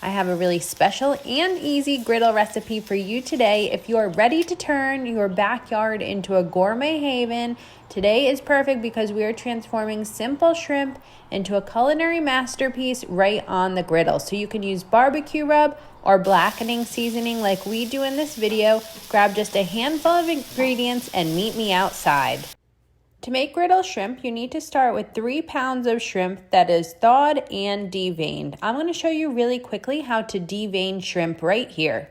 I have a really special and easy griddle recipe for you today. If you are ready to turn your backyard into a gourmet haven, today is perfect because we are transforming simple shrimp into a culinary masterpiece right on the griddle. So you can use barbecue rub or blackening seasoning like we do in this video. Grab just a handful of ingredients and meet me outside. To make griddle shrimp, you need to start with 3 pounds of shrimp that is thawed and deveined. I'm going to show you really quickly how to devein shrimp right here.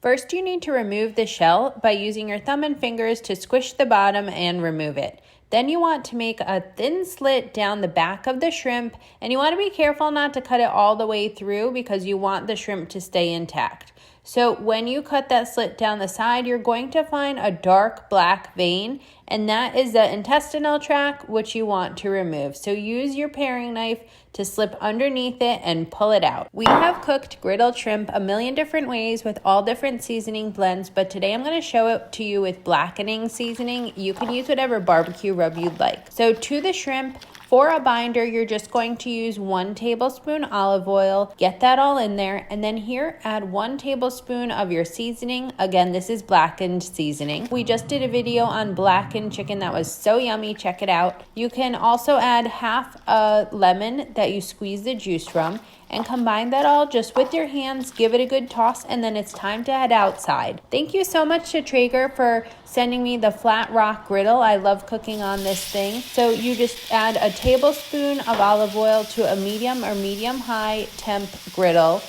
First, you need to remove the shell by using your thumb and fingers to squish the bottom and remove it. Then you want to make a thin slit down the back of the shrimp, and you want to be careful not to cut it all the way through because you want the shrimp to stay intact. So when you cut that slit down the side, you're going to find a dark black vein, and that is the intestinal tract, which you want to remove. So use your paring knife to slip underneath it and pull it out. We have cooked griddle shrimp a million different ways with all different seasoning blends, but today I'm going to show it to you with blackening seasoning. You can use whatever barbecue rub you'd like. So to the shrimp, for a binder, you're just going to use 1 tablespoon olive oil. Get that all in there. And then here, add 1 tablespoon of your seasoning. Again, this is blackened seasoning. We just did a video on blackened chicken that was so yummy. Check it out. You can also add half a lemon that you squeeze the juice from and combine that all just with your hands. Give it a good toss, and then it's time to head outside. Thank you so much to Traeger for sending me the Flatrock griddle. I love cooking on this thing. So you just add a tablespoon of olive oil to a medium or medium-high temp griddle.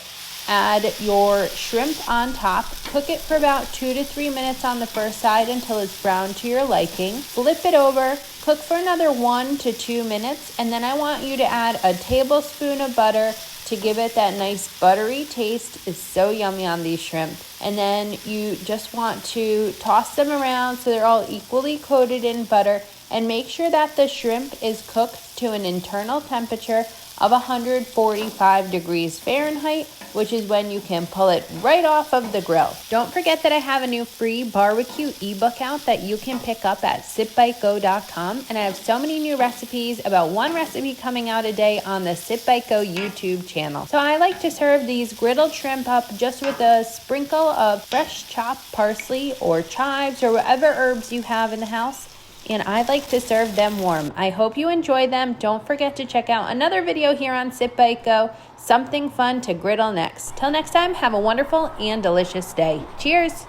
Add your shrimp on top. Cook it for about 2 to 3 minutes on the first side until it's brown to your liking. Flip it over. Cook for another 1 to 2 minutes, and then I want you to add a tablespoon of butter to give it that nice buttery taste. It's so yummy on these shrimp. And then you just want to toss them around so they're all equally coated in butter, and make sure that the shrimp is cooked to an internal temperature of 145 degrees Fahrenheit, which is when you can pull it right off of the grill. Don't forget that I have a new free barbecue ebook out that you can pick up at SipBiteGo.com, and I have so many new recipes, about 1 recipe coming out a day on the SipBiteGo YouTube channel. So I like to serve these griddled shrimp up just with a sprinkle of fresh chopped parsley or chives or whatever herbs you have in the house, and I like to serve them warm. I hope you enjoy them. Don't forget to check out another video here on SipBiteGo, something fun to griddle next. Till next time, have a wonderful and delicious day. Cheers!